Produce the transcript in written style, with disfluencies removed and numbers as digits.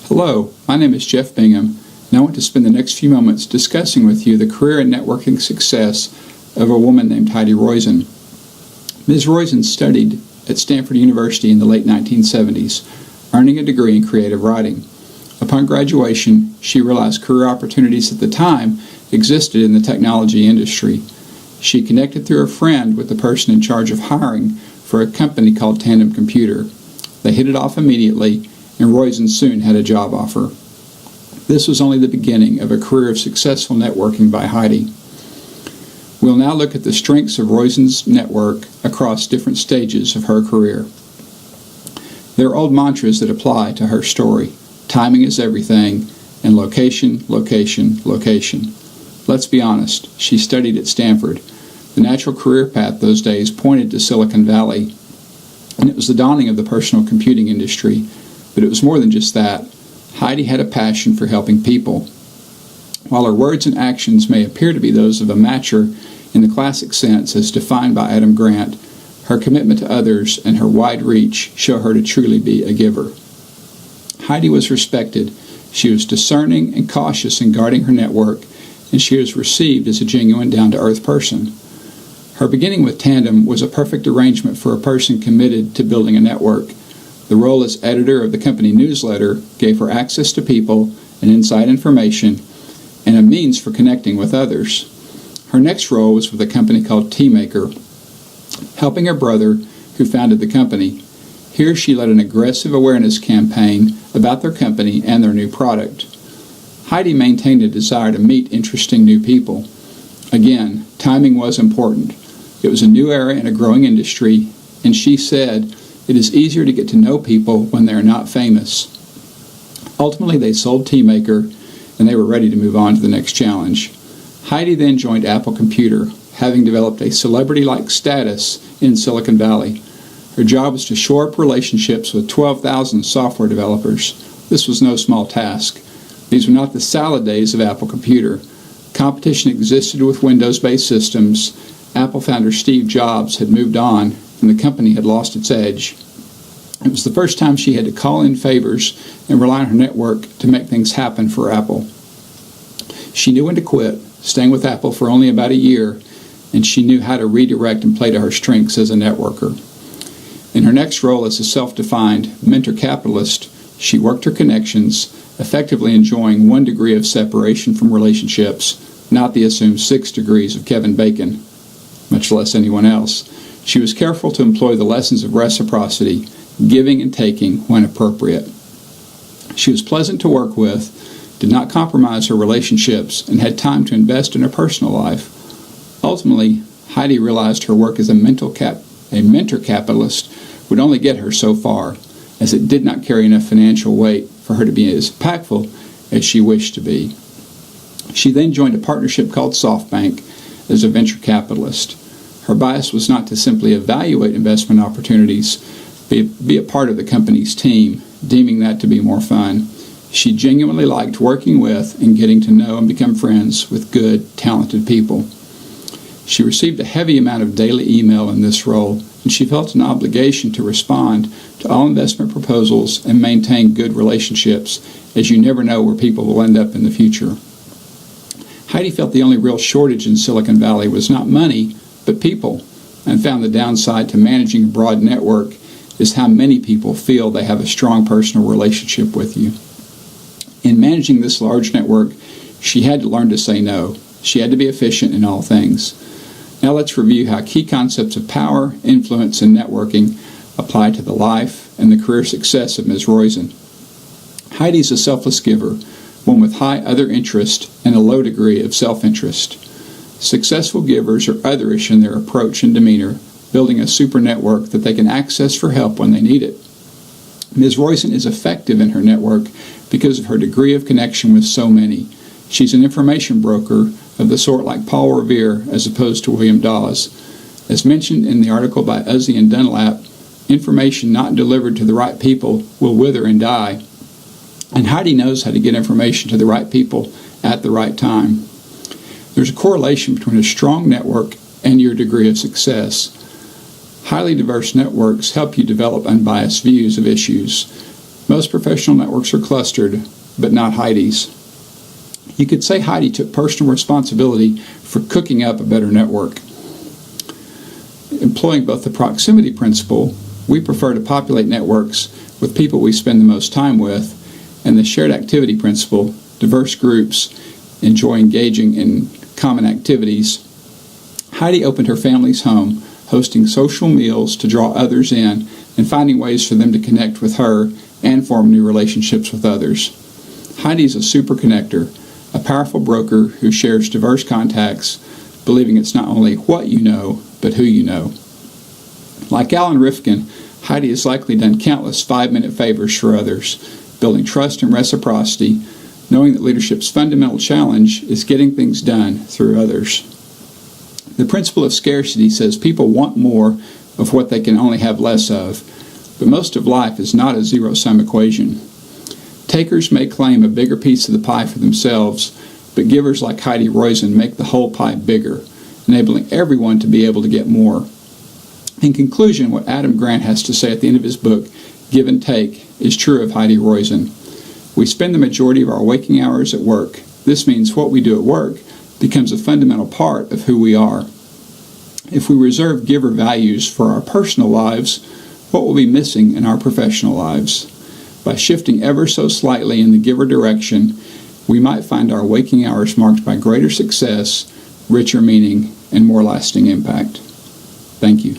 Hello, my name is Jeff Bingham, and I want to spend the next few moments discussing with you the career and networking success of a woman named Heidi Roizen. Ms. Roizen studied at Stanford University in the late 1970s, earning a degree in creative writing. Upon graduation, she realized career opportunities at the time existed in the technology industry. She connected through a friend with the person in charge of hiring for a company called Tandem Computer. They hit it off immediately, and Roizen soon had a job offer. This was only the beginning of a career of successful networking by Heidi. We'll now look at the strengths of Roizen's network across different stages of her career. There are old mantras that apply to her story. Timing is everything, and location, location, location. Let's be honest, she studied at Stanford. The natural career path those days pointed to Silicon Valley, and it was the dawning of the personal computing industry. But it was more than just that. Heidi had a passion for helping people. While her words and actions may appear to be those of a matcher in the classic sense as defined by Adam Grant, her commitment to others and her wide reach show her to truly be a giver. Heidi was respected. She was discerning and cautious in guarding her network, and she was received as a genuine, down-to-earth person. Her beginning with Tandem was a perfect arrangement for a person committed to building a network. The role as editor of the company newsletter gave her access to people and inside information and a means for connecting with others. Her next role was with a company called Teamaker, helping her brother who founded the company. Here she led an aggressive awareness campaign about their company and their new product. Heidi maintained a desire to meet interesting new people. Again, timing was important. It was a new era in a growing industry, and she said, "It is easier to get to know people when they are not famous." Ultimately, they sold Teamaker, and they were ready to move on to the next challenge. Heidi then joined Apple Computer, having developed a celebrity-like status in Silicon Valley. Her job was to shore up relationships with 12,000 software developers. This was no small task. These were not the salad days of Apple Computer. Competition existed with Windows-based systems. Apple founder Steve Jobs had moved on, and the company had lost its edge. It was the first time she had to call in favors and rely on her network to make things happen for Apple. She knew when to quit, staying with Apple for only about a year, and she knew how to redirect and play to her strengths as a networker. In her next role as a self-defined mentor capitalist, she worked her connections, effectively enjoying 1 degree of separation from relationships, not the assumed 6 degrees of Kevin Bacon, much less anyone else. She was careful to employ the lessons of reciprocity, giving and taking when appropriate. She was pleasant to work with, did not compromise her relationships, and had time to invest in her personal life. Ultimately, Heidi realized her work as a mentor capitalist would only get her so far, as it did not carry enough financial weight for her to be as impactful as she wished to be. She then joined a partnership called SoftBank as a venture capitalist. Her bias was not to simply evaluate investment opportunities, but be a part of the company's team, deeming that to be more fun. She genuinely liked working with and getting to know and become friends with good, talented people. She received a heavy amount of daily email in this role, and she felt an obligation to respond to all investment proposals and maintain good relationships, as you never know where people will end up in the future. Heidi felt the only real shortage in Silicon Valley was not money, but people, and found the downside to managing a broad network is how many people feel they have a strong personal relationship with you. In managing this large network, she had to learn to say no. She had to be efficient in all things. Now let's review how key concepts of power, influence, and networking apply to the life and the career success of Ms. Roizen. Heidi is a selfless giver, one with high other interest and a low degree of self-interest. Successful givers are otherish in their approach and demeanor, building a super network that they can access for help when they need it. Ms. Roizen is effective in her network because of her degree of connection with so many. She's an information broker of the sort like Paul Revere as opposed to William Dawes. As mentioned in the article by Uzi and Dunlap, information not delivered to the right people will wither and die. And Heidi knows how to get information to the right people at the right time. There's a correlation between a strong network and your degree of success. Highly diverse networks help you develop unbiased views of issues. Most professional networks are clustered, but not Heidi's. You could say Heidi took personal responsibility for cooking up a better network. Employing both the proximity principle, we prefer to populate networks with people we spend the most time with, and the shared activity principle, diverse groups enjoy engaging in common activities. Heidi opened her family's home, hosting social meals to draw others in and finding ways for them to connect with her and form new relationships with others. Heidi is a super connector, a powerful broker who shares diverse contacts, believing it's not only what you know, but who you know. Like Alan Rifkin, Heidi has likely done countless 5-minute favors for others, building trust and reciprocity, knowing that leadership's fundamental challenge is getting things done through others. The principle of scarcity says people want more of what they can only have less of, but most of life is not a zero-sum equation. Takers may claim a bigger piece of the pie for themselves, but givers like Heidi Roizen make the whole pie bigger, enabling everyone to be able to get more. In conclusion, what Adam Grant has to say at the end of his book, Give and Take, is true of Heidi Roizen. We spend the majority of our waking hours at work. This means what we do at work becomes a fundamental part of who we are. If we reserve giver values for our personal lives, what will be missing in our professional lives? By shifting ever so slightly in the giver direction, we might find our waking hours marked by greater success, richer meaning, and more lasting impact. Thank you.